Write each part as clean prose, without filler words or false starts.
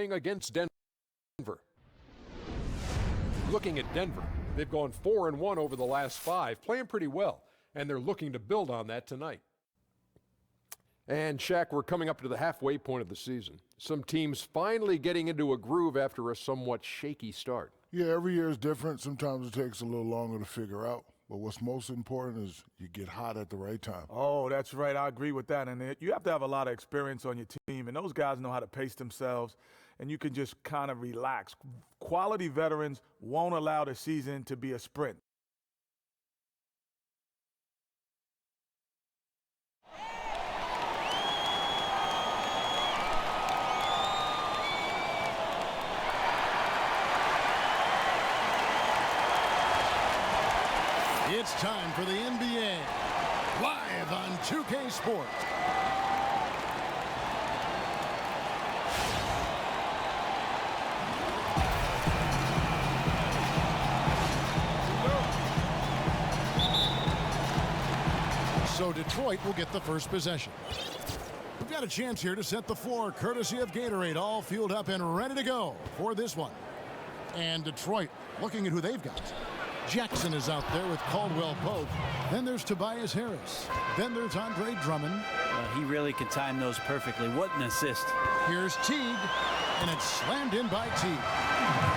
playing against Denver. Looking at Denver, they've gone 4-1 over the last 5, playing pretty well, and they're looking to build on that tonight. And Shaq, we're coming up to the halfway point of the season. Some teams finally getting into a groove after a somewhat shaky start. Yeah, every year is different. Sometimes it takes a little longer to figure out. But what's most important is you get hot at the right time. Oh, that's right. I agree with that. And you have to have a lot of experience on your team, and those guys know how to pace themselves, and you can just kind of relax. Quality veterans won't allow the season to be a sprint. It's time for the NBA, live on 2K Sports. So Detroit will get the first possession. We've got a chance here to set the floor, courtesy of Gatorade, all fueled up and ready to go for this one. And Detroit looking at who they've got. Jackson is out there with Caldwell Pope. Then there's Tobias Harris. Then there's Andre Drummond. He really can time those perfectly. What an assist. Here's Teague, and it's slammed in by Teague.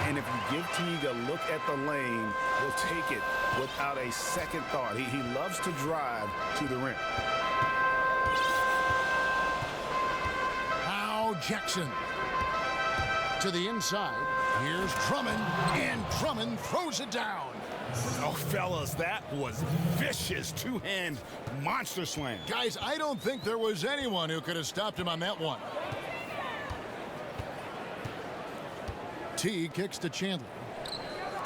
And if you give Teague a look at the lane, he'll take it without a second thought. He loves to drive to the rim. Now Jackson to the inside. Here's Drummond, and Drummond throws it down. Oh, fellas, that was vicious two-hand monster slam. Guys, I don't think there was anyone who could have stopped him on that one. T kicks to Chandler.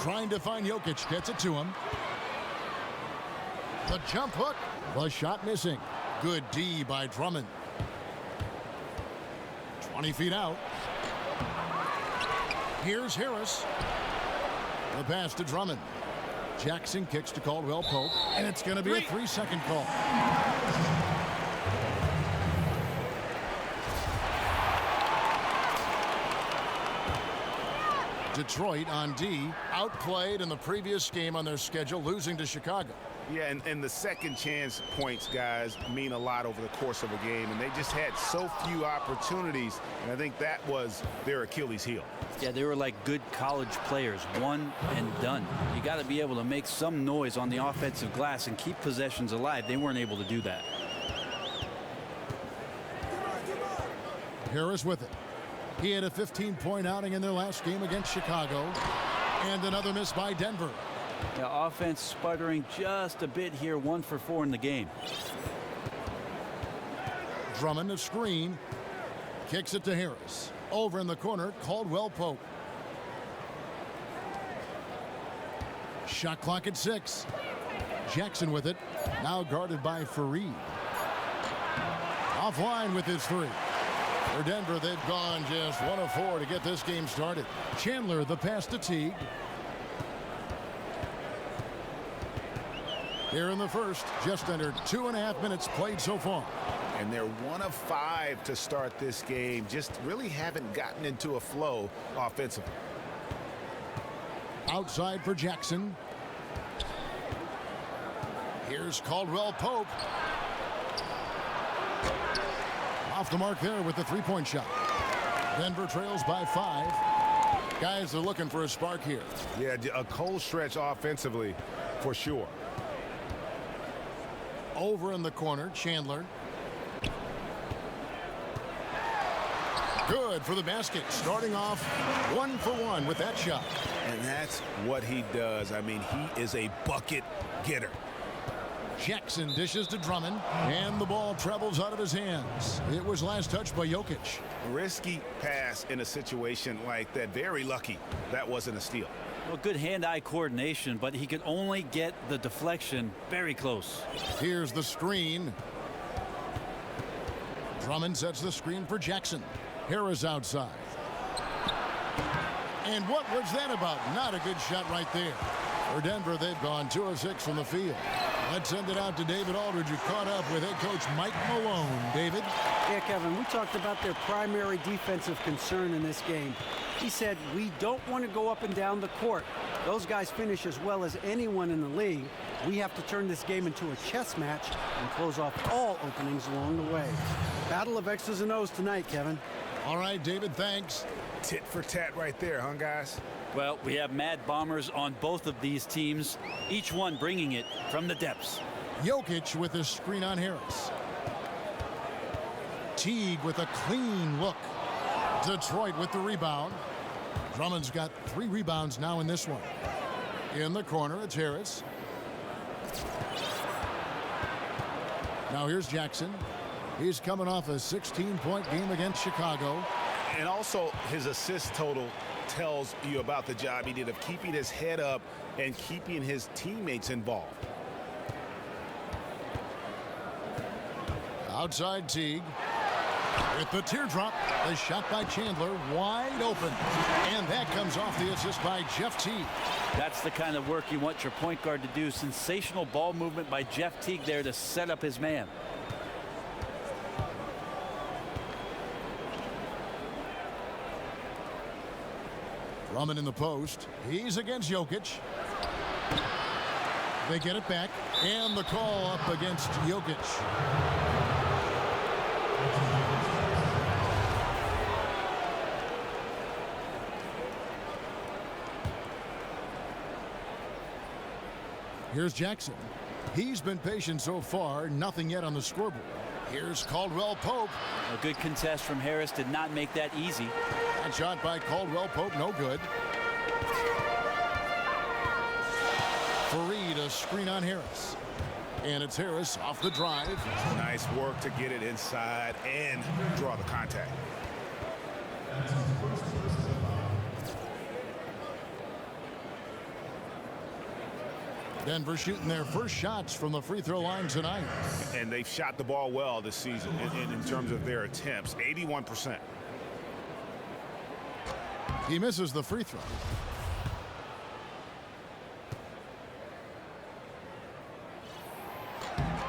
Trying to find Jokic, gets it to him. The jump hook, the shot missing. Good D by Drummond. 20 feet out. Here's Harris. The pass to Drummond. Jackson kicks to Caldwell Pope, and it's going to be a 3-second call. Detroit on D, outplayed in the previous game on their schedule, losing to Chicago. Yeah, and the second chance points, guys, mean a lot over the course of a game, and they just had so few opportunities, and I think that was their Achilles heel. Yeah, they were like good college players, one and done. You got to be able to make some noise on the offensive glass and keep possessions alive. They weren't able to do that. Harris with it. He had a 15-point outing in their last game against Chicago, and another miss by Denver. Yeah, offense sputtering just a bit here, 1 for 4 in the game. Drummond a screen, kicks it to Harris. Over in the corner, Caldwell Pope. Shot clock at 6. Jackson with it, now guarded by Fareed. Offline with his 3. For Denver, they've gone just 1 of 4 to get this game started. Chandler, the pass to Teague. Here in the first, just under 2.5 minutes played so far. And they're 1 of 5 to start this game. Just really haven't gotten into a flow offensively. Outside for Jackson. Here's Caldwell Pope. Off the mark there with the 3-point shot. Denver trails by 5. Guys are looking for a spark here. Yeah, a cold stretch offensively for sure. Over in the corner, Chandler. Good for the basket. Starting off 1 for 1 with that shot. And that's what he does. I mean, he is a bucket getter. Jackson dishes to Drummond, and the ball travels out of his hands. It was last touched by Jokic. Risky pass in a situation like that. Very lucky that wasn't a steal. Well, good hand-eye coordination, but he could only get the deflection very close. Here's the screen. Drummond sets the screen for Jackson. Harris outside. And what was that about? Not a good shot right there. For Denver, they've gone 2 of 6 from the field. Let's send it out to David Aldridge, who caught up with head coach Mike Malone. David? Yeah, Kevin, we talked about their primary defensive concern in this game. He said, we don't want to go up and down the court. Those guys finish as well as anyone in the league. We have to turn this game into a chess match and close off all openings along the way. Battle of X's and O's tonight, Kevin. All right, David, thanks. Tit for tat right there, huh, guys? Well, we have mad bombers on both of these teams, each one bringing it from the depths. Jokic with a screen on Harris. Teague with a clean look. Detroit with the rebound. Drummond's got 3 rebounds now in this one. In the corner, it's Harris. Now here's Jackson. He's coming off a 16-point game against Chicago. And also, his assist total tells you about the job he did of keeping his head up and keeping his teammates involved. Outside Teague. With the teardrop, the shot by Chandler wide open. And that comes off the assist by Jeff Teague. That's the kind of work you want your point guard to do. Sensational ball movement by Jeff Teague there to set up his man. Drummond in the post. He's against Jokic. They get it back. And the call up against Jokic. Here's Jackson. He's been patient so far. Nothing yet on the scoreboard. Here's Caldwell Pope. A good contest from Harris did not make that easy. That shot by Caldwell Pope, no good. Fareed, a screen on Harris. And it's Harris off the drive. Nice work to get it inside and draw the contact. Denver shooting their first shots from the free throw line tonight. And they've shot the ball well this season in terms of their attempts, 81%. He misses the free throw.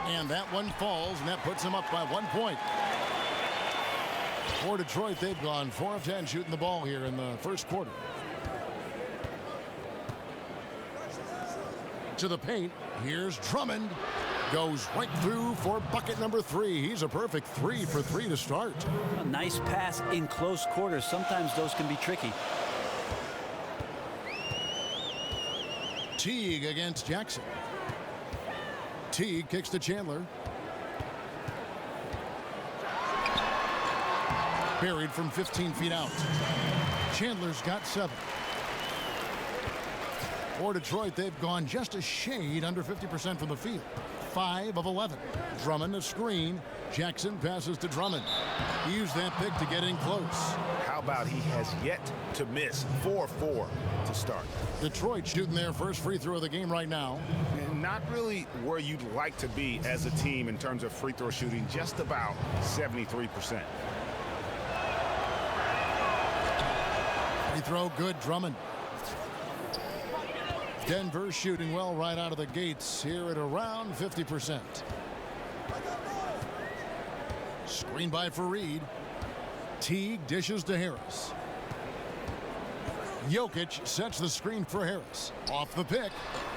And that one falls, and that puts him up by 1 point. For Detroit, they've gone 4 of 10 shooting the ball here in the first quarter. To the paint. Here's Drummond. Goes right through for bucket number 3. He's a perfect 3 for 3 to start. A nice pass in close quarters. Sometimes those can be tricky. Teague against Jackson. Teague kicks to Chandler. Buried from 15 feet out. Chandler's got 7. For Detroit, they've gone just a shade under 50% from the field. 5 of 11. Drummond a screen. Jackson passes to Drummond. He used that pick to get in close. How about he has yet to miss 4-4 to start? Detroit shooting their first free throw of the game right now. And not really where you'd like to be as a team in terms of free throw shooting, just about 73%. Free throw good, Drummond. Denver shooting well right out of the gates here at around 50%. Screen by Fareed. Teague dishes to Harris. Jokic sets the screen for Harris. Off the pick.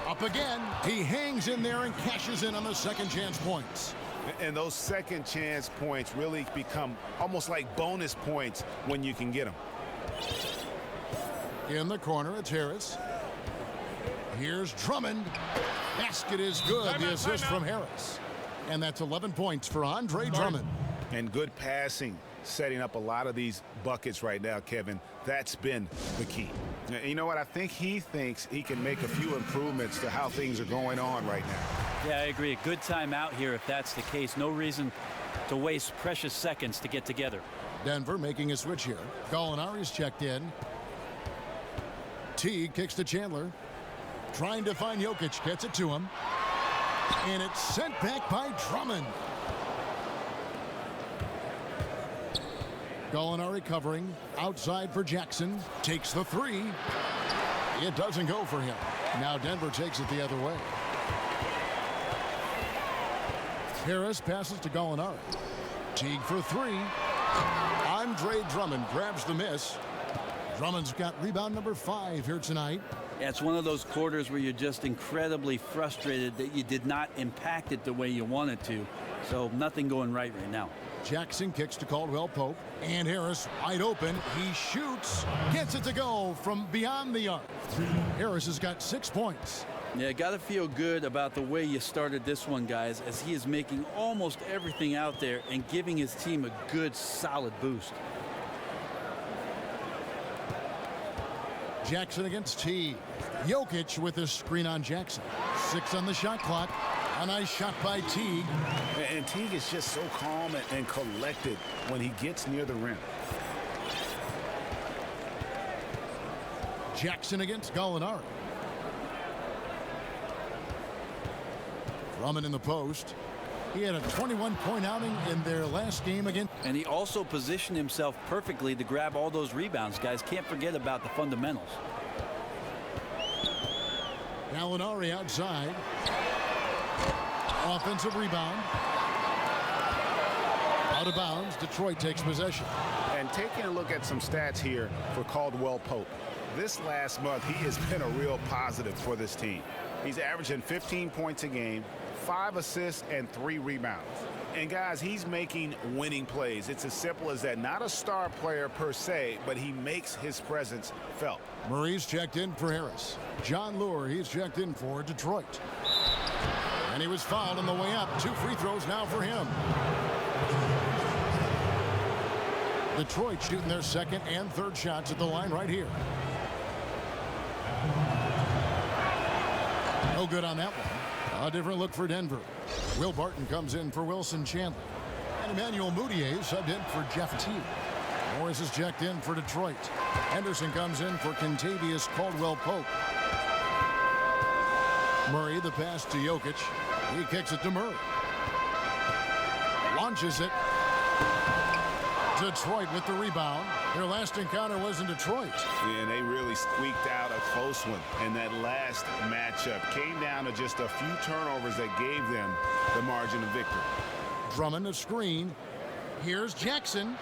Up again. He hangs in there and cashes in on the second chance points. And those second chance points really become almost like bonus points when you can get them. In the corner, it's Harris. Here's Drummond. Basket is good. The assist from Harris. And that's 11 points for Andre Drummond. And good passing, setting up a lot of these buckets right now, Kevin. That's been the key. You know what? I think he thinks he can make a few improvements to how things are going on right now. Yeah, I agree. A good time out here if that's the case. No reason to waste precious seconds to get together. Denver making a switch here. Gallinari's checked in. Teague kicks to Chandler. Trying to find Jokic, gets it to him. And it's sent back by Drummond. Gallinari covering. Outside for Jackson. Takes the 3. It doesn't go for him. Now Denver takes it the other way. Harris passes to Gallinari. Teague for three. Andre Drummond grabs the miss. Drummond's got rebound number 5 here tonight. Yeah, it's one of those quarters where you're just incredibly frustrated that you did not impact it the way you wanted to. So nothing going right now. Jackson kicks to Caldwell Pope. And Harris wide open. He shoots. Gets it to go from beyond the arc. Harris has got 6 points. Yeah, got to feel good about the way you started this one, guys, as he is making almost everything out there and giving his team a good, solid boost. Jackson against Teague. Jokic with a screen on Jackson. 6 on the shot clock. A nice shot by Teague. And Teague is just so calm and collected when he gets near the rim. Jackson against Gallinari. Drummond in the post. He had a 21-point outing in their last game again. And he also positioned himself perfectly to grab all those rebounds, guys. Can't forget about the fundamentals. Gallinari outside. Offensive rebound. Out of bounds. Detroit takes possession. And taking a look at some stats here for Caldwell Pope. This last month, he has been a real positive for this team. He's averaging 15 points a game, 5 assists, and 3 rebounds. And guys, he's making winning plays. It's as simple as that. Not a star player per se, but he makes his presence felt. Murray's checked in for Harris. John Lure, he's checked in for Detroit. And he was fouled on the way up. 2 free throws now for him. Detroit shooting their second and third shots at the line right here. No good on that one. A different look for Denver. Will Barton comes in for Wilson Chandler. And Emmanuel Mudiay subbed in for Jeff Teague. Morris is checked in for Detroit. Henderson comes in for Kentavious Caldwell-Pope. Murray, the pass to Jokic. He kicks it to Murray. Launches it. Detroit with the rebound. Their last encounter was in Detroit. And they really squeaked out a close one. And that last matchup came down to just a few turnovers that gave them the margin of victory. Drummond a screen. Here's Jackson.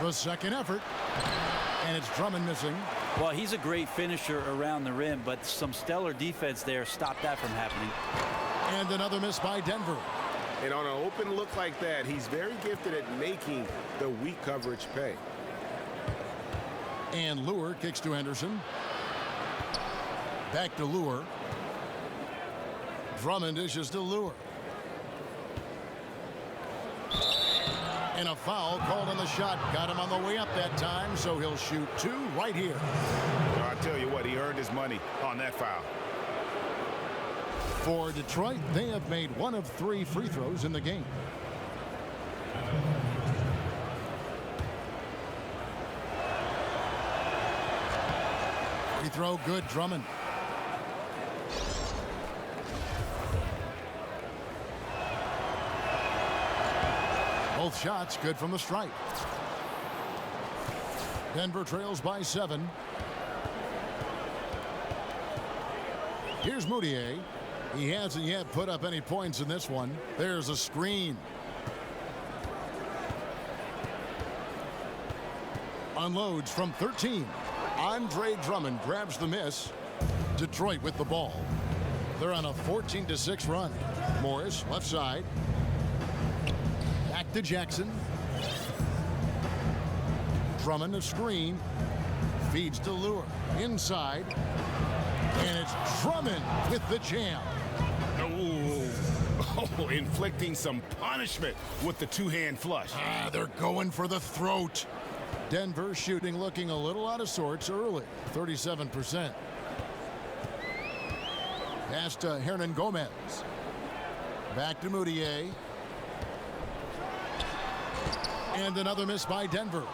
The second effort. And it's Drummond missing. Well, he's a great finisher around the rim, but some stellar defense there stopped that from happening. And another miss by Denver. And on an open look like that, he's very gifted at making the weak coverage pay. And Lure kicks to Henderson. Back to Lure. Drummond dishes to Lure. And a foul called on the shot. Got him on the way up that time, so he'll shoot 2 right here. I tell you what, he earned his money on that foul. For Detroit, they have made 1 of 3 free throws in the game. Free throw good, Drummond. Both shots good from the stripe. Denver trails by 7. Here's Mudiay. He hasn't yet put up any points in this one. There's a screen. Unloads from 13. Andre Drummond grabs the miss. Detroit with the ball. They're on a 14-6 run. Morris left side. Back to Jackson. Drummond a screen. Feeds to Lure. Inside. And it's Drummond with the jam. Oh, inflicting some punishment with the 2-hand flush. They're going for the throat. Denver shooting looking a little out of sorts early. 37%. Pass to Hernan Gomez. Back to Mudiay. And another miss by Denver.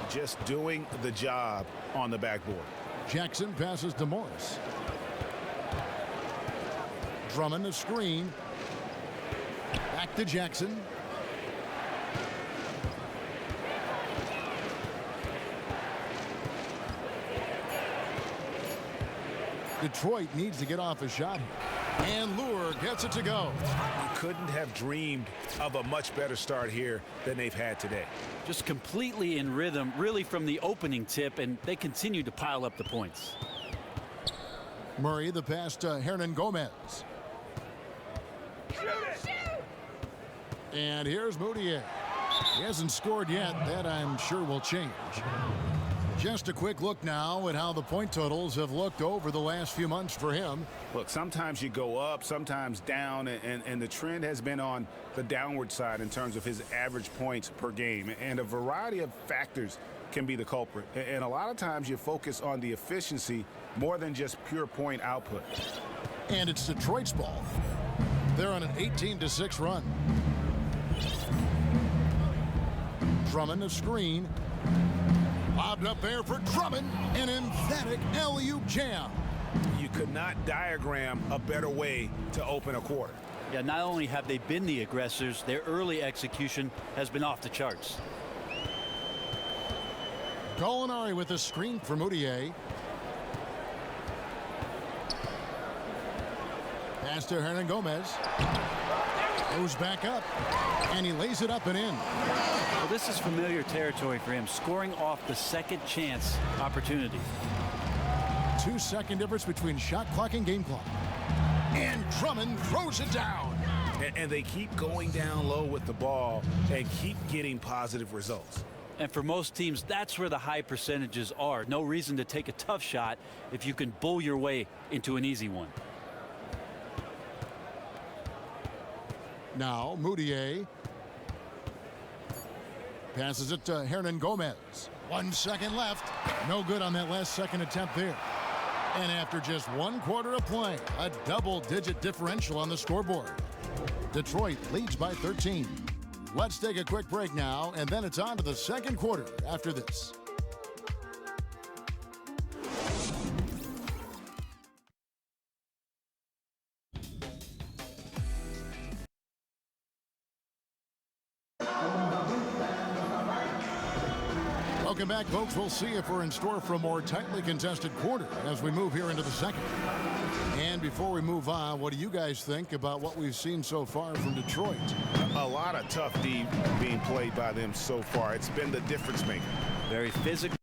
Just doing the job on the backboard. Jackson passes to Morris. Drummond a screen. Back to Jackson. Detroit needs to get off a shot. And Lure gets it to go. couldn't have dreamed of a much better start here than they've had today. Just completely in rhythm, really from the opening tip, and they continue to pile up the points. Murray, the pass to Hernan Gomez. And here's Moutier. He hasn't scored yet. That, I'm sure, will change. Just a quick look now at how the point totals have looked over the last few months for him. Look, sometimes you go up, sometimes down, and the trend has been on the downward side in terms of his average points per game. And a variety of factors can be the culprit. And a lot of times you focus on the efficiency more than just pure point output. And it's Detroit's ball. They're on an 18-6 run. Drummond, a screen. Lobbed up there for Drummond. An emphatic alley-oop jam. You could not diagram a better way to open a quarter. Yeah, not only have they been the aggressors, their early execution has been off the charts. Gallinari with a screen for Moutier. Pass to Hernan Gomez. Goes back up. And he lays it up and in. Well, this is familiar territory for him, scoring off the second chance opportunity. 2-second difference between shot clock and game clock. And Drummond throws it down. And they keep going down low with the ball and keep getting positive results. And for most teams, that's where the high percentages are. No reason to take a tough shot if you can bull your way into an easy one. Now Moutier passes it to Hernan Gomez. 1 second left. No good on that last second attempt there. And after just 1 quarter of play, a double-digit differential on the scoreboard. Detroit leads by 13. Let's take a quick break now, and then it's on to the second quarter after this. Welcome back, folks. We'll see if we're in store for a more tightly contested quarter as we move here into the second. And before we move on, what do you guys think about what we've seen so far from Detroit? A lot of tough D being played by them so far. It's been the difference maker. Very physical.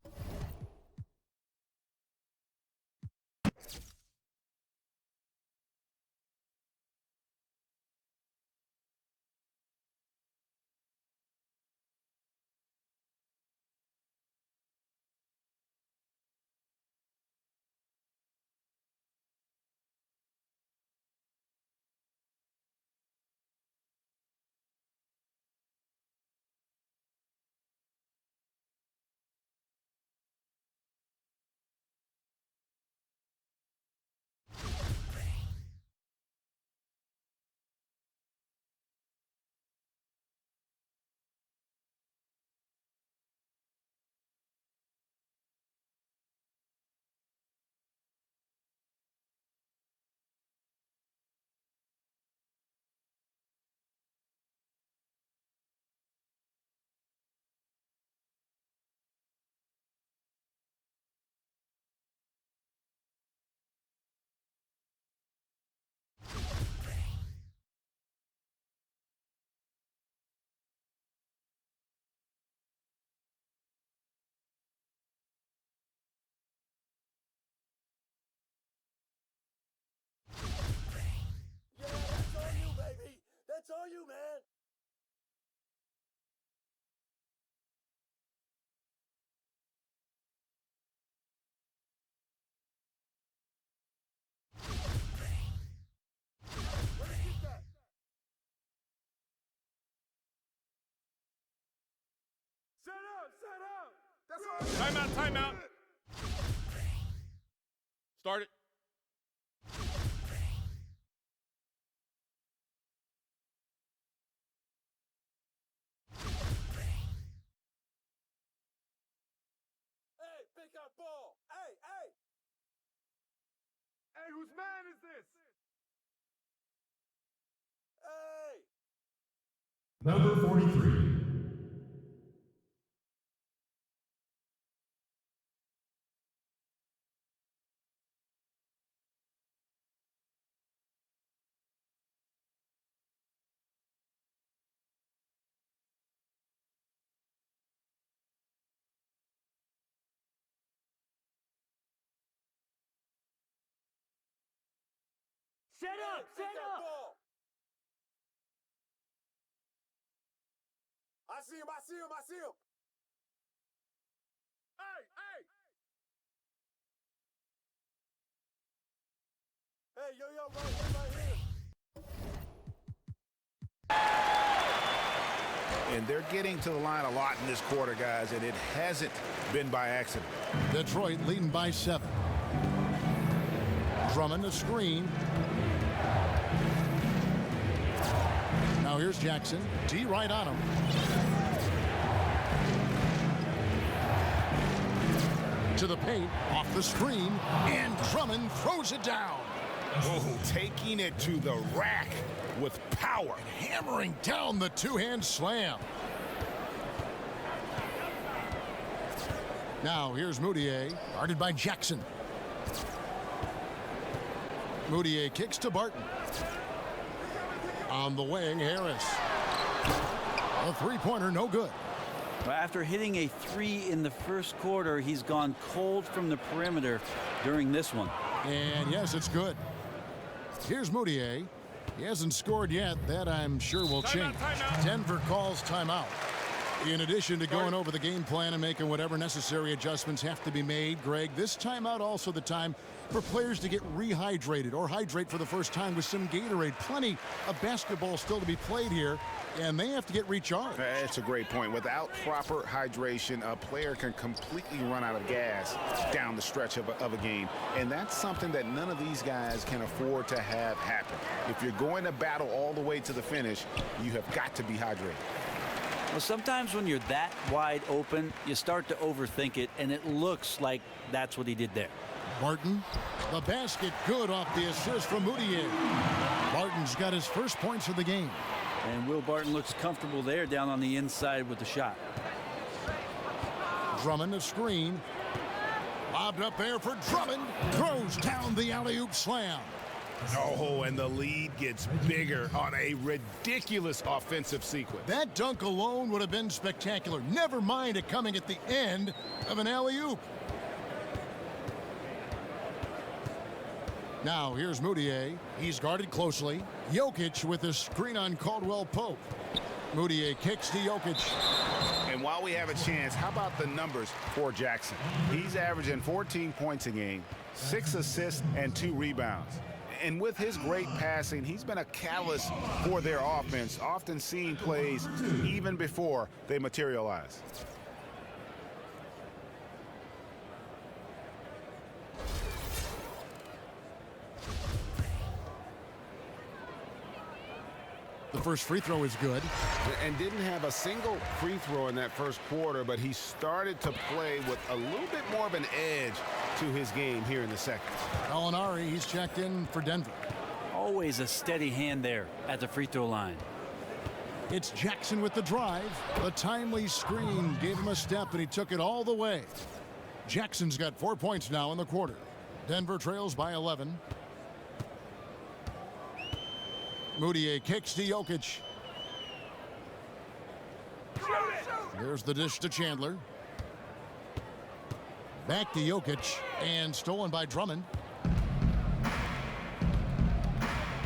That's all you, man. Where'd you get that? Set up! That's all. Timeout. Start it. Hey, pick up ball. Hey. Hey, whose man is this? Hey. Number 43. Set up! Set up! Ball. I see him! I see him! I see him! Hey! Hey! Hey, yo, right here! And they're getting to the line a lot in this quarter, guys, and it hasn't been by accident. Detroit leading by 7. Drummond a screen. Now here's Jackson. D right on him. To the paint, off the screen, and Drummond throws it down. Oh, taking it to the rack with power. Hammering down the two-hand slam. Now here's Moutier, guarded by Jackson. Moutier kicks to Barton. On the wing, Harris. A three-pointer, no good. Well, after hitting a 3 in the first quarter, he's gone cold from the perimeter during this one. And yes, it's good. Here's Moutier. He hasn't scored yet. That I'm sure will change. Denver calls timeout. In addition to going over the game plan and making whatever necessary adjustments have to be made, Greg, this timeout also the time for players to get rehydrated or hydrate for the first time with some Gatorade. Plenty of basketball still to be played here, and they have to get recharged. That's a great point. Without proper hydration, a player can completely run out of gas down the stretch of a game. And that's something that none of these guys can afford to have happen. If you're going to battle all the way to the finish, you have got to be hydrated. Well, sometimes when you're that wide open, you start to overthink it, and it looks like that's what he did there. Barton, the basket good off the assist from Moutier. Barton's got his first points of the game. And Will Barton looks comfortable there down on the inside with the shot. Drummond a screen. Lobbed up there for Drummond. Throws down the alley-oop slam. Oh, and the lead gets bigger on a ridiculous offensive sequence. That dunk alone would have been spectacular. Never mind it coming at the end of an alley-oop. Now here's Moutier. He's guarded closely. Jokic with a screen on Caldwell Pope. Moutier kicks to Jokic. And while we have a chance, how about the numbers for Jackson? He's averaging 14 points a game, 6 assists, and 2 rebounds. And with his great passing, he's been a catalyst for their offense, often seeing plays even before they materialize. The first free throw is good. And didn't have a single free throw in that first quarter, but he started to play with a little bit more of an edge to his game here in the second. Gallinari, he's checked in for Denver. Always a steady hand there at the free throw line. It's Jackson with the drive. The timely screen gave him a step, and he took it all the way. Jackson's got 4 points now in the quarter. Denver trails by 11. Moutier kicks to Jokic. There's the dish to Chandler. Back to Jokic, and stolen by Drummond.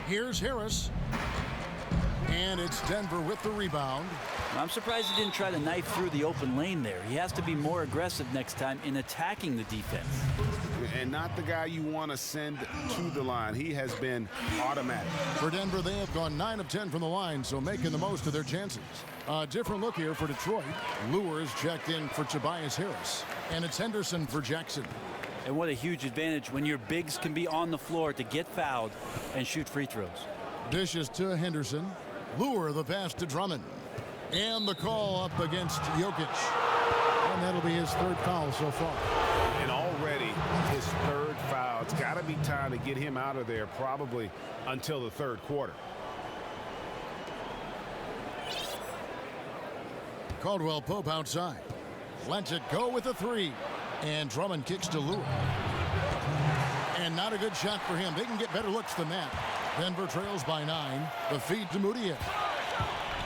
Here's Harris. And it's Denver with the rebound. I'm surprised he didn't try to knife through the open lane there. He has to be more aggressive next time in attacking the defense. And not the guy you want to send to the line. He has been automatic. For Denver, they have gone 9 of 10 from the line, so making the most of their chances. A different look here for Detroit. Lewis checked in for Tobias Harris. And it's Henderson for Jackson. And what a huge advantage when your bigs can be on the floor to get fouled and shoot free throws. Dishes to Henderson. Lure the pass to Drummond. And the call up against Jokic. And that'll be his third foul so far. And already his third foul. It's got to be time to get him out of there probably until the third quarter. Caldwell Pope outside. Lets it go with a 3. And Drummond kicks to Lure. And not a good shot for him. They can get better looks than that. Denver trails by 9. The feed to Moutier.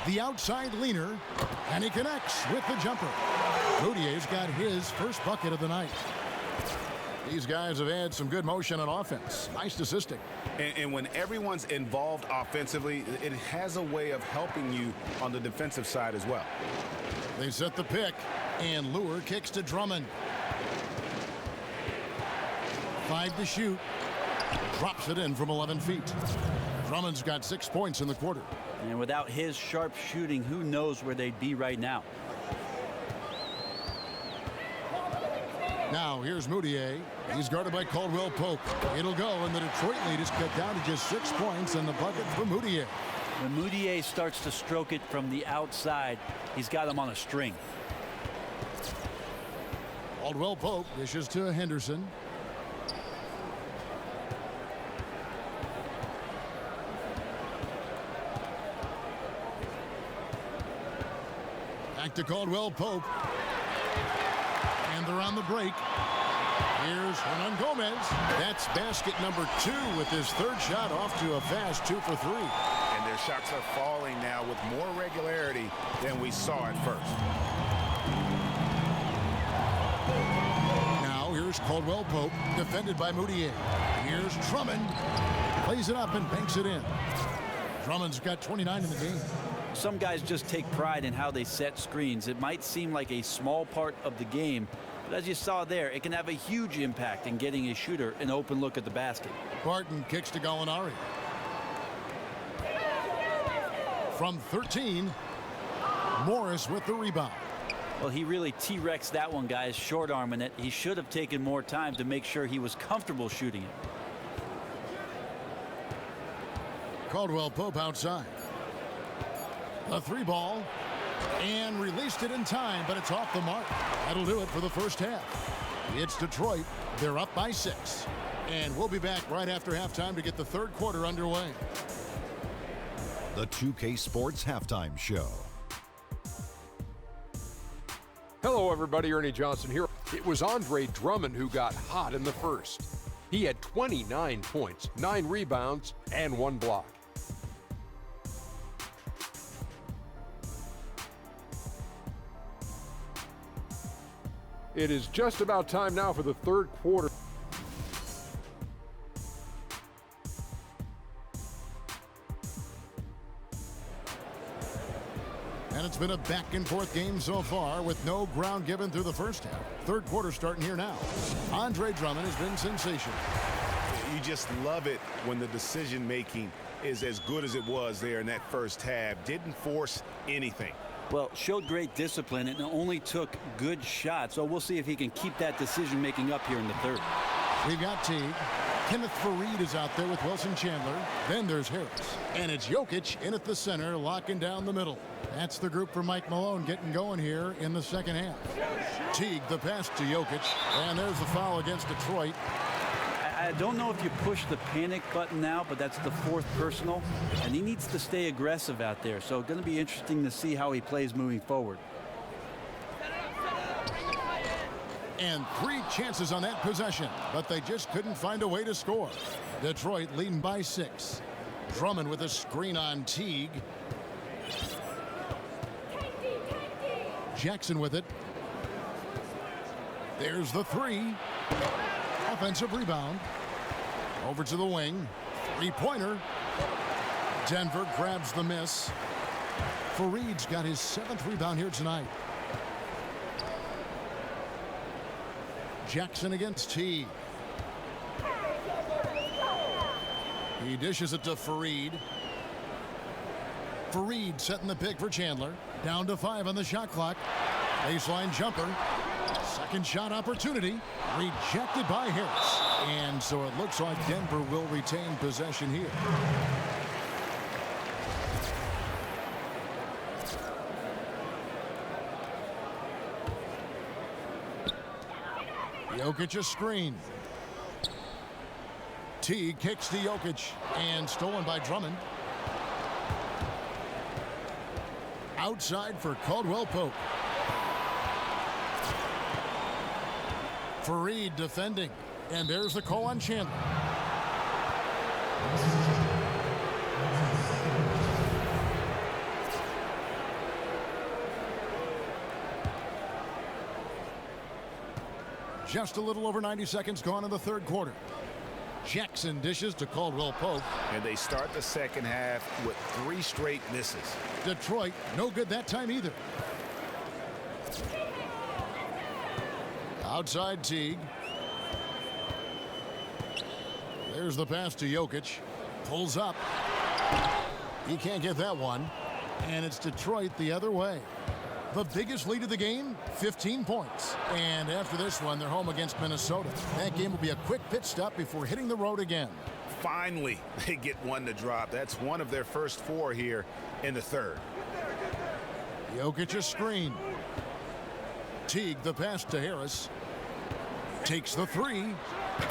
The outside leaner. And he connects with the jumper. Moutier's got his first bucket of the night. These guys have had some good motion on offense. Nice assisting. And when everyone's involved offensively, it has a way of helping you on the defensive side as well. They set the pick, and Lure kicks to Drummond. 5 to shoot. Drops it in from 11 feet. Drummond's got 6 points in the quarter. And without his sharp shooting, who knows where they'd be right now. Now here's Moutier. He's guarded by Caldwell Pope. It'll go, and the Detroit lead is cut down to just 6 points in the bucket for Moutier. When Moutier starts to stroke it from the outside, he's got him on a string. Caldwell Pope dishes to Henderson. Back to Caldwell Pope. And they're on the break. Here's Hernan Gomez. That's basket number 2 with his 3rd shot off to a fast 2 for 3. And their shots are falling now with more regularity than we saw at first. Now here's Caldwell Pope, defended by Moutier. Here's Drummond. Plays it up and banks it in. Drummond's got 29 in the game. Some guys just take pride in how they set screens. It might seem like a small part of the game, but as you saw there, it can have a huge impact in getting a shooter an open look at the basket. Barton kicks to Gallinari. From 13, Morris with the rebound. Well, he really T-Rexed that one, guys, short-arming it. He should have taken more time to make sure he was comfortable shooting it. Caldwell Pope outside. A 3 ball, and released it in time, but it's off the mark. That'll do it for the first half. It's Detroit. They're up by 6. And we'll be back right after halftime to get the 3rd quarter underway. The 2K Sports Halftime Show. Hello, everybody. Ernie Johnson here. It was Andre Drummond who got hot in the first. He had 29 points, 9 rebounds, and 1 block. It is just about time now for the 3rd quarter. And it's been a back-and-forth game so far with no ground given through the first half. 3rd quarter starting here now. Andre Drummond has been sensational. You just love it when the decision-making is as good as it was there in that first half. Didn't force anything. Well, showed great discipline and only took good shots. So we'll see if he can keep that decision-making up here in the 3rd. We've got Teague. Kenneth Faried is out there with Wilson Chandler. Then there's Harris. And it's Jokic in at the center, locking down the middle. That's the group for Mike Malone getting going here in the 2nd half. Teague the pass to Jokic. And there's the foul against Detroit. I don't know if you push the panic button now, but that's the 4th personal, and he needs to stay aggressive out there. So going to be interesting to see how he plays moving forward. And 3 chances on that possession, but they just couldn't find a way to score. Detroit leading by 6. Drummond with a screen on Teague. Jackson with it. There's the 3. Offensive rebound. Over to the wing. 3-pointer. Denver grabs the miss. Faried's got his 7th rebound here tonight. Jackson against Teague. He dishes it to Faried. Faried setting the pick for Chandler. Down to 5 on the shot clock. Baseline jumper. Second shot opportunity. Rejected by Harris. And so it looks like Denver will retain possession here. Jokic a screen. Teague kicks to Jokic and stolen by Drummond. Outside for Caldwell Pope. Faried defending. And there's the call on Chandler. Just a little over 90 seconds gone in the third quarter. Jackson dishes to Caldwell Pope. And they start the second half with 3 straight misses. Detroit, no good that time either. Outside Teague. There's the pass to Jokic. Pulls up. He can't get that one. And it's Detroit the other way. The biggest lead of the game, 15 points. And after this one, they're home against Minnesota. That game will be a quick pit stop before hitting the road again. Finally, they get one to drop. That's one of their first 4 here in the third. Jokic a screen. Teague the pass to Harris. Takes the 3.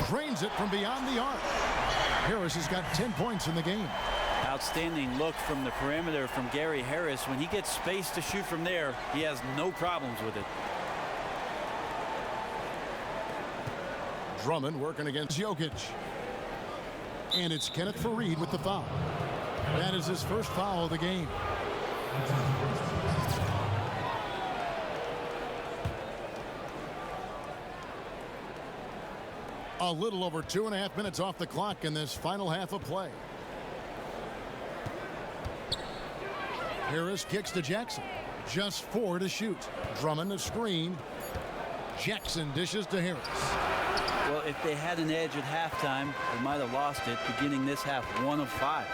Drains it from beyond the arc. Harris has got 10 points in the game. Outstanding look from the perimeter from Gary Harris. When he gets space to shoot from there, he has no problems with it. Drummond working against Jokic. And it's Kenneth Faried with the foul. That is his first foul of the game. A little over 2.5 minutes off the clock in this final half of play. Harris kicks to Jackson. Just 4 to shoot. Drummond a screen. Jackson dishes to Harris. Well, if they had an edge at halftime, they might have lost it beginning this half 1 of 5.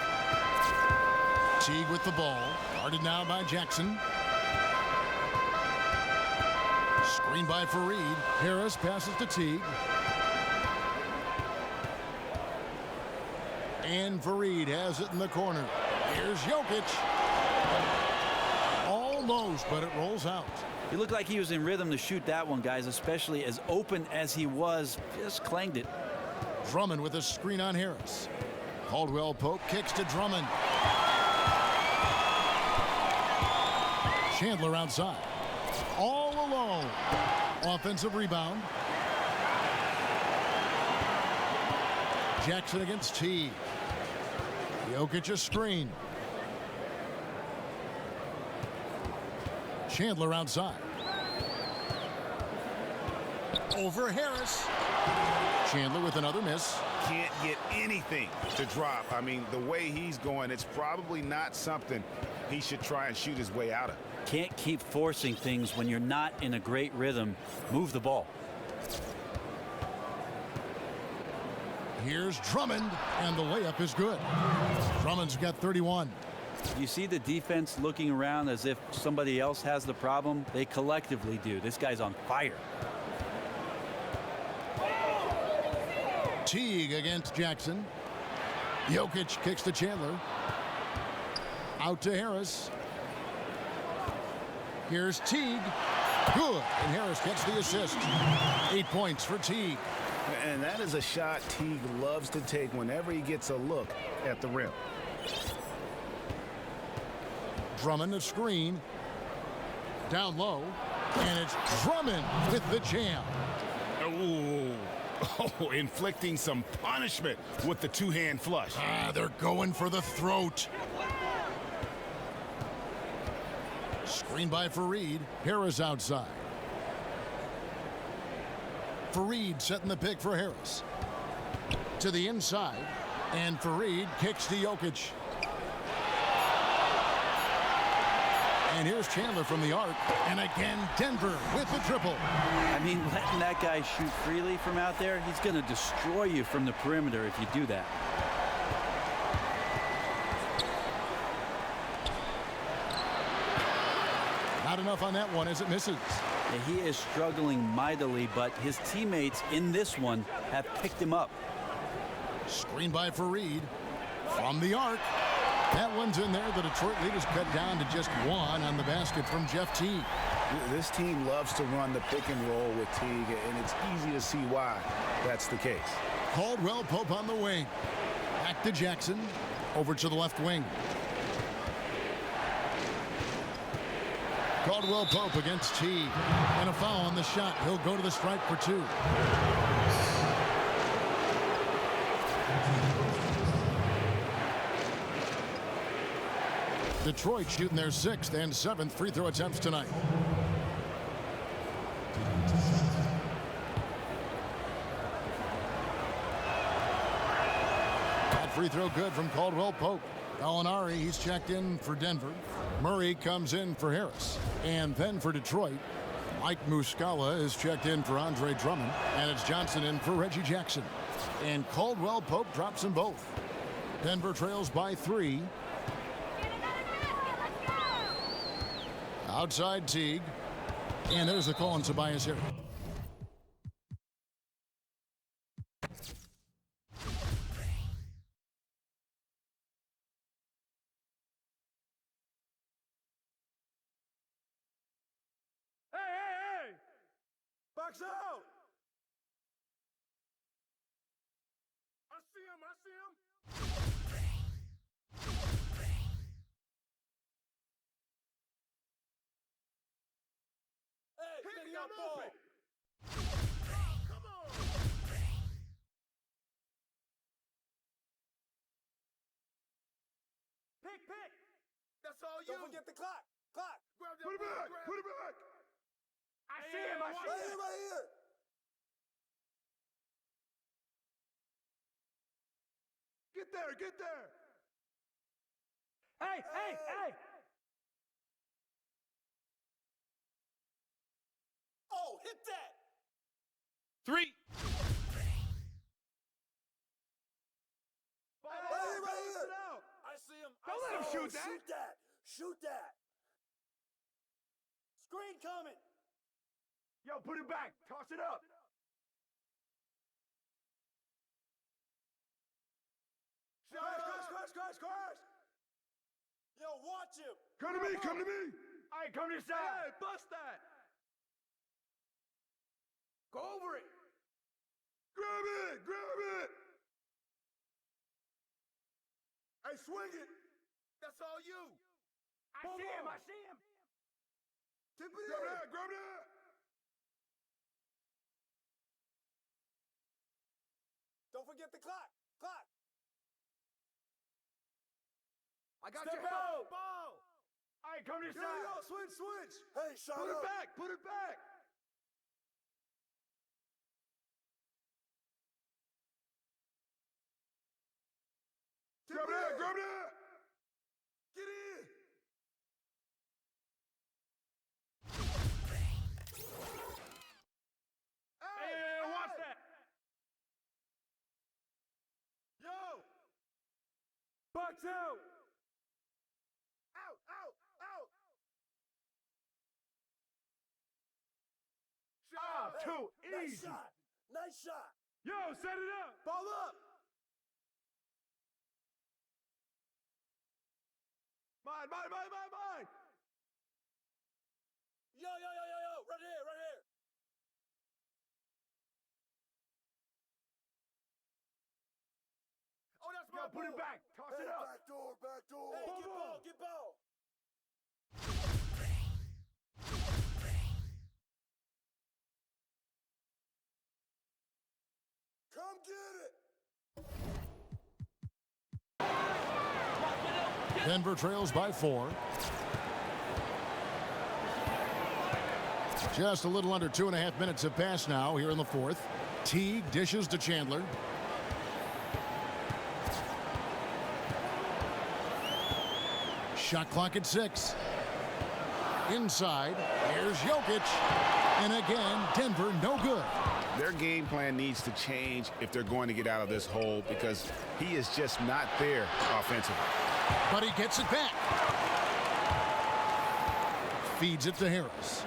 Teague with the ball. Guarded now by Jackson. Screen by Faried. Harris passes to Teague. And Faried has it in the corner. Here's Jokic. Almost, but it rolls out. He looked like he was in rhythm to shoot that one, guys, especially as open as he was. Just clanged it. Drummond with a screen on Harris. Caldwell Pope kicks to Drummond. Chandler outside. All alone. Offensive rebound. Jackson against Teague. Jokic a screen. Chandler outside. Over Harris. Chandler with another miss. Can't get anything to drop. I mean, the way he's going, it's probably not something he should try and shoot his way out of. Can't keep forcing things when you're not in a great rhythm. Move the ball. Here's Drummond, and the layup is good. Drummond's got 31. You see the defense looking around as if somebody else has the problem? They collectively do. This guy's on fire. Teague against Jackson. Jokic kicks to Chandler. Out to Harris. Here's Teague. Good. And Harris gets the assist. 8 points for Teague. And that is a shot Teague loves to take whenever he gets a look at the rim. Drummond a screen. Down low. And it's Drummond with the jam. Oh, inflicting some punishment with the 2-hand flush. They're going for the throat. Screen by Faried. Harris outside. Faried setting the pick for Harris. To the inside. And Faried kicks to Jokic. And here's Chandler from the arc. And again, Denver with the triple. I mean, letting that guy shoot freely from out there, he's going to destroy you from the perimeter if you do that. Not enough on that one as it misses. Yeah, he is struggling mightily, but his teammates in this one have picked him up. Screen by Faried. From the arc. That one's in there. The Detroit lead is cut down to just 1 on the basket from Jeff Teague. This team loves to run the pick and roll with Teague, and it's easy to see why that's the case. Caldwell Pope on the wing. Back to Jackson. Over to the left wing. Caldwell Pope against Teague. And a foul on the shot. He'll go to the stripe for 2. Detroit shooting their 6th and 7th free throw attempts tonight. free throw good from Caldwell Pope. Gallinari, he's checked in for Denver. Murray comes in for Harris. And then for Detroit, Mike Muscala is checked in for Andre Drummond. And it's Johnson in for Reggie Jackson. And Caldwell Pope drops them both. Denver trails by 3. Outside Teague. And there's the call on Tobias Harris. Hey! Box out! I see him! Hey, pick that ball! Come on! Pick! That's all you! Don't forget the clock! Put it back! I see him! Right here! Get there! Hey! Oh, hit that! 3. Right here! I see him! Don't let him shoot that! Shoot that! Screen coming! Yo, put it back. Toss it up. Crash! Yo, watch him! Come to me! All right, come to your side. Hey, bust that! Go over it! Grab it! Hey, swing it! That's all you! I see him! Tip it in! Grab that! Don't forget the clock! I got Step your help! out! Ball! All right, come to your Yo, side. switch! Hey, shot Put up! it back! Grab that! Get in! Hey, watch that! Yo! Box out! Out! Shot! Too easy! Nice shot! Yo, set it up! Ball up! Mine! Yo! Right here! Oh, that's my Put it back! Toss it up! Back door! Hey, get ball! Come get it! Denver trails by 4. Just a little under 2.5 minutes have passed now here in the 4th. Teague dishes to Chandler. Shot clock at 6. Inside, here's Jokic. And again, Denver no good. Their game plan needs to change if they're going to get out of this hole because he is just not there offensively. But he gets it back. Feeds it to Harris.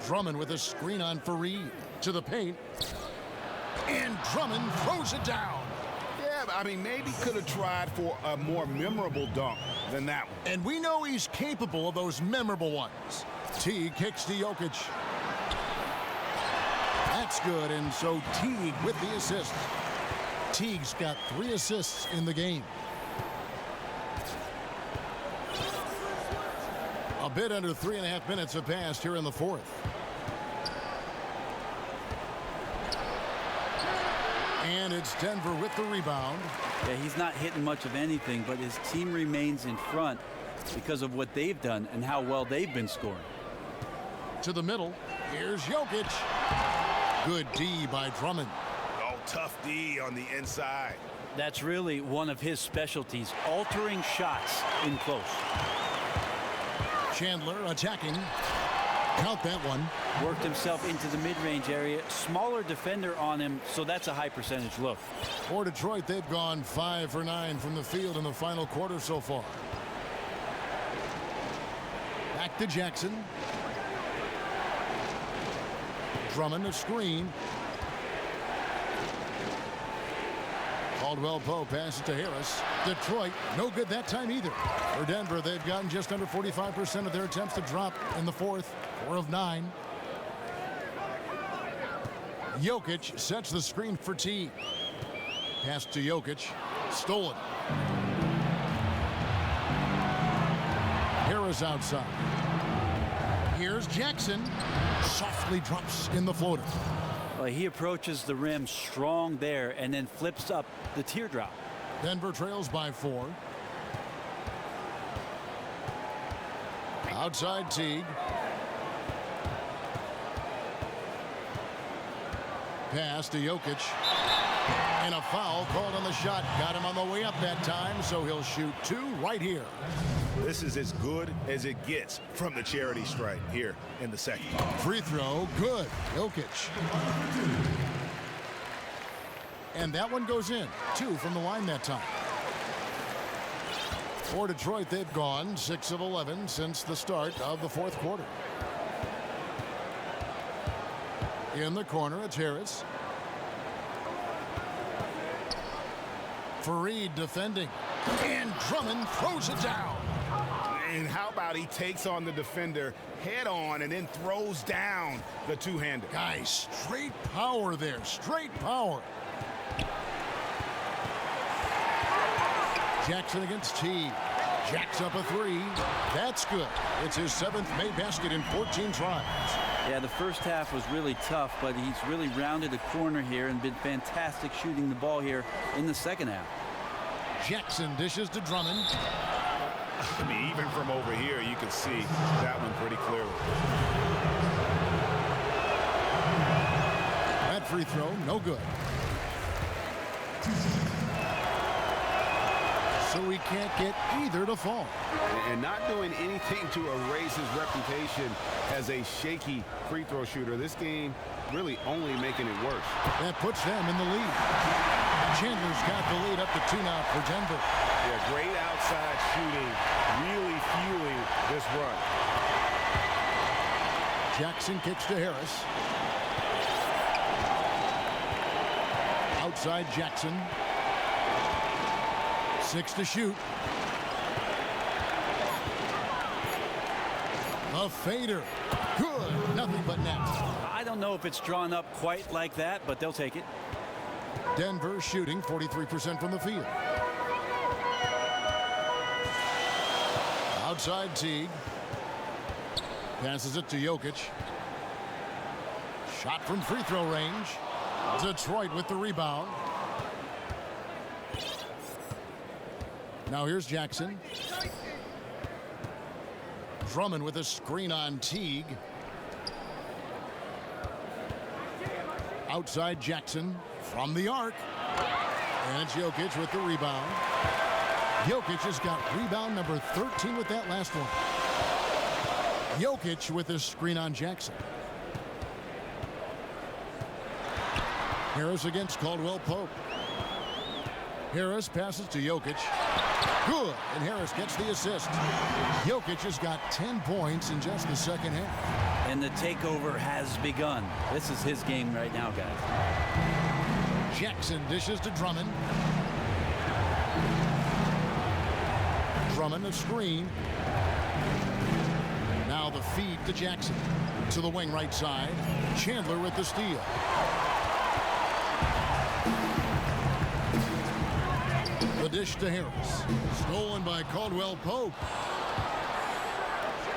Drummond with a screen on Fareed. To the paint. And Drummond throws it down. Yeah, but I mean, maybe could have tried for a more memorable dunk than that one. And we know he's capable of those memorable ones. Teague kicks to Jokic. That's good, and so Teague with the assist. Teague's got 3 assists in the game. A bit under 3.5 minutes have passed here in the 4th. And it's Denver with the rebound. Yeah, he's not hitting much of anything, but his team remains in front because of what they've done and how well they've been scoring. To the middle. Here's Jokic. Good D by Drummond. Oh, tough D on the inside. That's really one of his specialties, altering shots in close. Chandler attacking. Count that one. Worked himself into the mid-range area. Smaller defender on him, so that's a high percentage look. For Detroit, they've gone 5 for 9 from the field in the final quarter so far. Back to Jackson. Drummond a screen. Caldwell Pope passes to Harris. Detroit, no good that time either. For Denver, they've gotten just under 45% of their attempts to drop in the fourth. 4 of 9. Jokic sets the screen for T. Pass to Jokic. Stolen. Harris outside. Here's Jackson. Softly drops in the floater. Well, he approaches the rim strong there and then flips up the teardrop. Denver trails by 4. Outside Teague. Pass to Jokic. And a foul called on the shot. Got him on the way up that time, so he'll shoot 2 right here. This is as good as it gets from the charity stripe here in the second. Free throw, good. Jokic. And that one goes in. 2 from the line that time. For Detroit, they've gone 6 of 11 since the start of the fourth quarter. In the corner, it's Harris. Fareed defending. And Drummond throws it down. And how about he takes on the defender head on and then throws down the two-hander. Guys, straight power there. Straight power. Jackson against T. Jacks up a 3. That's good. It's his 7th made basket in 14 tries. Yeah, the first half was really tough, but he's really rounded a corner here and been fantastic shooting the ball here in the second half. Jackson dishes to Drummond. I mean, even from over here, you can see that one pretty clearly. That free throw, no good. So we can't get either to fall. And not doing anything to erase his reputation as a shaky free throw shooter. This game really only making it worse. That puts them in the lead. Chandler's got the lead up to 2 now for Denver. Yeah, great outside shooting, really fueling this run. Jackson kicks to Harris. Outside Jackson. 6 to shoot. A fader. Good. Nothing but net. I don't know if it's drawn up quite like that, but they'll take it. Denver shooting 43% from the field. Outside Teague. Passes it to Jokic. Shot from free throw range. Detroit with the rebound. Now here's Jackson. Drummond with a screen on Teague. Outside Jackson from the arc. And it's Jokic with the rebound. Jokic has got rebound number 13 with that last one. Jokic with a screen on Jackson. Harris against Caldwell Pope. Harris passes to Jokic. Good, and Harris gets the assist. Jokic has got 10 points in just the second half. And the takeover has begun. This is his game right now, guys. Jackson dishes to Drummond. Drummond a screen. Now the feed to Jackson. To the wing right side. Chandler with the steal. The dish to Harris. Stolen by Caldwell Pope.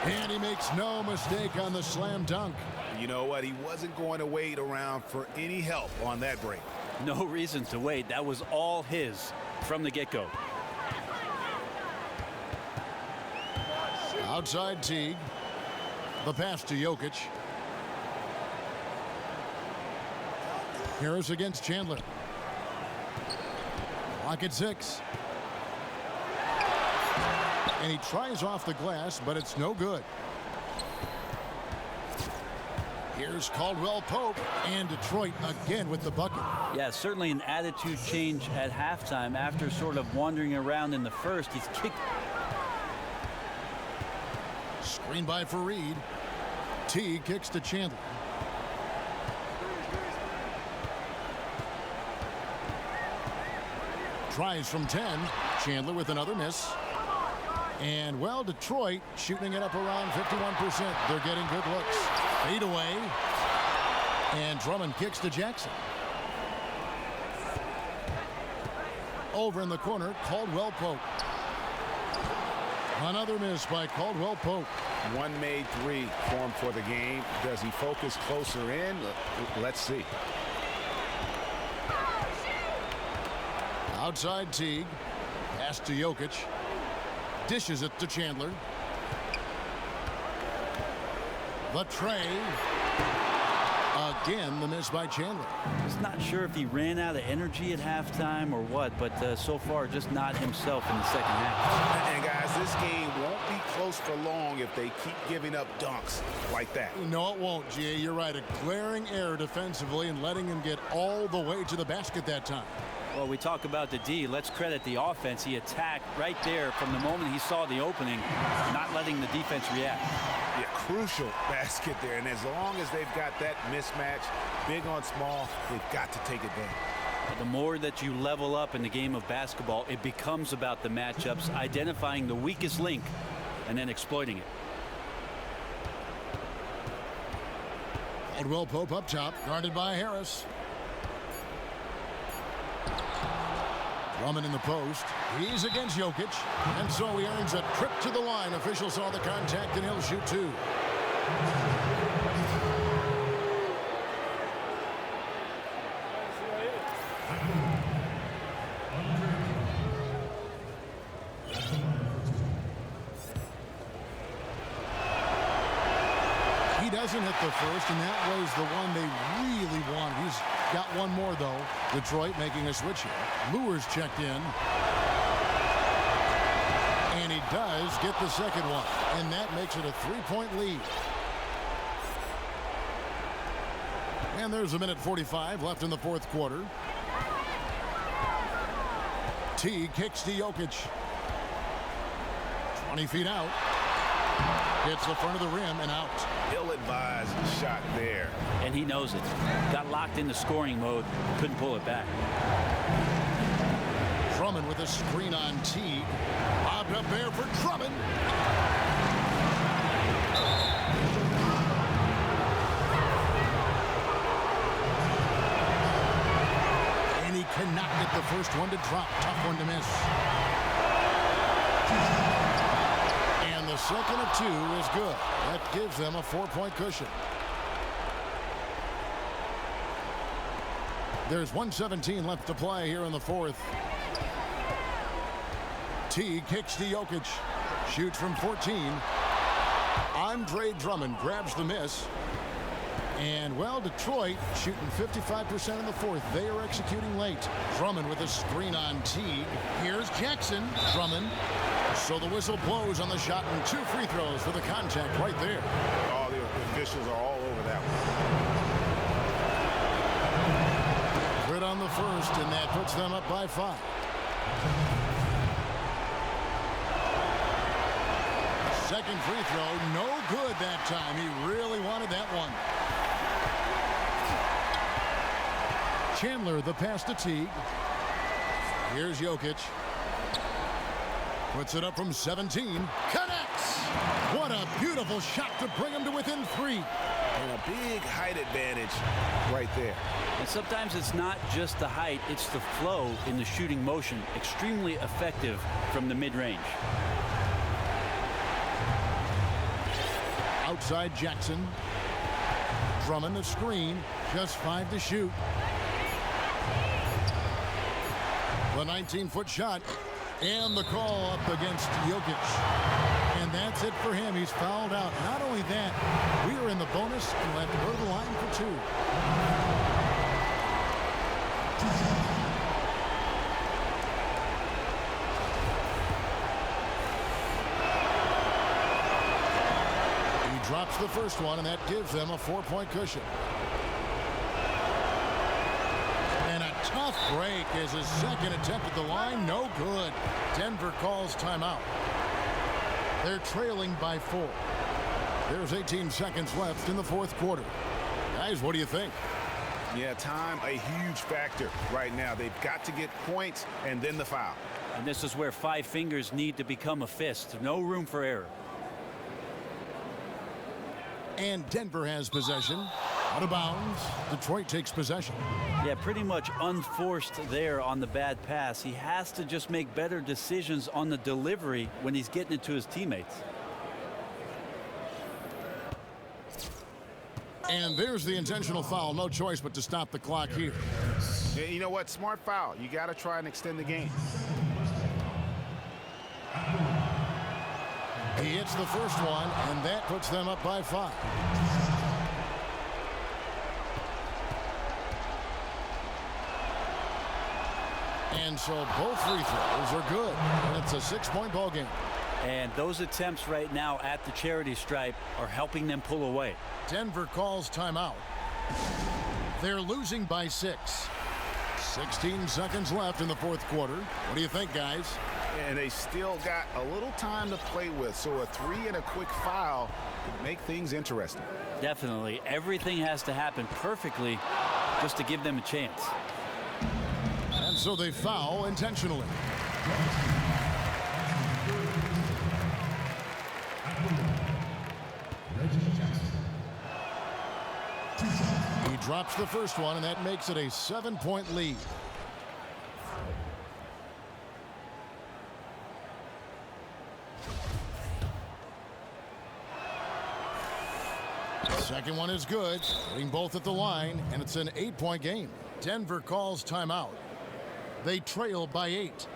And he makes no mistake on the slam dunk. You know what? He wasn't going to wait around for any help on that break. No reason to wait. That was all his from the get-go. Outside Teague. The pass to Jokic. Harris against Chandler. Clock at 6. And he tries off the glass, but it's no good. Here's Caldwell Pope, and Detroit again with the bucket. Yeah, certainly an attitude change at halftime after sort of wandering around in the first. He's kicked. Screen by Fareed. T kicks to Chandler. Tries from 10. Chandler with another miss. And, well, Detroit shooting it up around 51%. They're getting good looks. Fade away. And Drummond kicks to Jackson. Over in the corner, Caldwell Pope. Another miss by Caldwell Pope. One made three formed for the game. Does he focus closer in? Let's see. Outside Teague. Pass to Jokic. Dishes it to Chandler. The tray. Again, the miss by Chandler. Just not sure if he ran out of energy at halftime or what, but so far just not himself in the second half. And guys, this game won't be close for long if they keep giving up dunks like that. No, it won't, G.A. You're right. A glaring error defensively and letting him get all the way to the basket that time. Well, we talk about the D. Let's credit the offense. He attacked right there from the moment he saw the opening, not letting the defense react. Yeah, crucial basket there. And as long as they've got that mismatch, big on small, they've got to take advantage. The more that you level up in the game of basketball, it becomes about the matchups, identifying the weakest link, and then exploiting it. Caldwell Pope up top, guarded by Harris. Drummond in the post. He's against Jokic. And so he earns a trip to the line. Officials saw the contact, and he'll shoot two. He doesn't hit the first, and that was the one they really wanted. He's got one more, though. Detroit making a switch here. Lewis checked in. And he does get the second one. And that makes it a three-point lead. And there's a minute 45 left in the fourth quarter. T kicks to Jokic. 20 feet out. Hits the front of the rim and out. Ill-advised shot there. And he knows it. Got locked into scoring mode. Couldn't pull it back. Drummond with a screen on Teague. Bobbed up there for Drummond. And he cannot get the first one to drop. Tough one to miss. And the second of two is good. That gives them a 4-point cushion. There's 1:17 left to play here in the fourth. T kicks to Jokic. Shoots from 14. Andre Drummond grabs the miss. And, well, Detroit shooting 55% in the fourth. They are executing late. Drummond with a screen on Teague. Here's Jackson. Drummond. So the whistle blows on the shot, and 2 free throws for the contact right there. Oh, the officials are all over that one. Grid on the first, and that puts them up by 5. Second free throw, no good that time. He really wanted that one. Chandler, the pass to Teague. Here's Jokic. Puts it up from 17. Connects! What a beautiful shot to bring him to within 3. And a big height advantage right there. And sometimes it's not just the height, it's the flow in the shooting motion. Extremely effective from the mid-range. Outside Jackson. Drummond the screen. Just 5 to shoot. The 19-foot shot. And the call up against Jokic. And that's it for him. He's fouled out. Not only that, we are in the bonus and we'll have to go to the line for 2. the first one, and that gives them a 4-point cushion. And a tough break is his second attempt at the line. No good. Denver calls timeout. They're trailing by 4. There's 18 seconds left in the fourth quarter. Guys, what do you think? Yeah, time a huge factor right now. They've got to get points and then the foul. And this is where 5 fingers need to become a fist. No room for error. And Denver has possession. Out of bounds. Detroit takes possession. Yeah, pretty much unforced there on the bad pass. He has to just make better decisions on the delivery when he's getting it to his teammates. And there's the intentional foul. No choice but to stop the clock here. Yeah, you know what? Smart foul. You got to try and extend the game. He hits the first one, and that puts them up by 5. And so both free throws are good, and it's a 6-point ball game. And those attempts right now at the charity stripe are helping them pull away. Denver calls timeout. They're losing by 6. 16 seconds left in the fourth quarter. What do you think, guys? And they still got a little time to play with, so a 3 and a quick foul could make things interesting. Definitely. Everything has to happen perfectly just to give them a chance. And so they foul intentionally. He drops the first one, and that makes it a 7-point lead. Second one is good, hitting both at the line, and it's an 8-point game. Denver calls timeout. They trail by 8.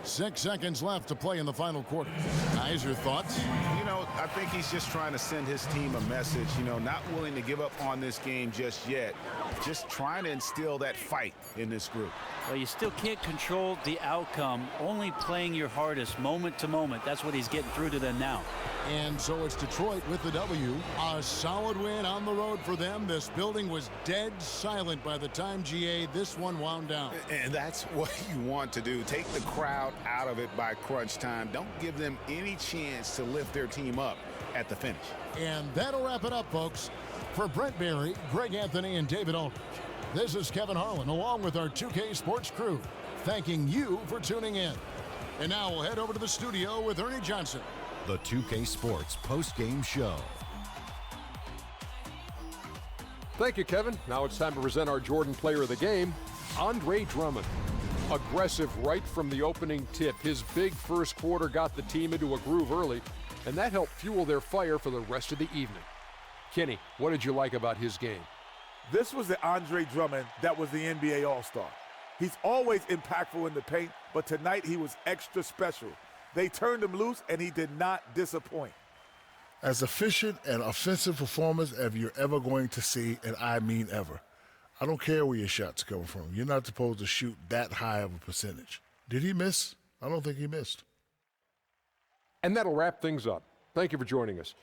6 seconds left to play in the final quarter. Guys, your thoughts? You know, I think he's just trying to send his team a message, not willing to give up on this game just yet. Just trying to instill that fight in this group. Well, you still can't control the outcome, only playing your hardest moment to moment. That's what he's getting through to them now. And so it's Detroit with the W. A solid win on the road for them. This building was dead silent by the time, GA, this one wound down. And that's what you want to do. Take the crowd out of it by crunch time. Don't give them any chance to lift their team up at the finish. And that'll wrap it up, folks. For Brent Barry, Greg Anthony, and David Aldridge, this is Kevin Harlan along with our 2K Sports crew, thanking you for tuning in. And now we'll head over to the studio with Ernie Johnson. The 2K Sports post-game show. Thank you, Kevin. Now it's time to present our Jordan Player of the Game, Andre Drummond. Aggressive right from the opening tip. His big first quarter got the team into a groove early, and that helped fuel their fire for the rest of the evening. Kenny, what did you like about his game? This was the Andre Drummond that was the NBA All-Star. He's always impactful in the paint, but tonight he was extra special. They turned him loose, and he did not disappoint. As efficient and offensive performance as you're ever going to see, and I mean ever. I don't care where your shot's coming from. You're not supposed to shoot that high of a percentage. Did he miss? I don't think he missed. And that'll wrap things up. Thank you for joining us.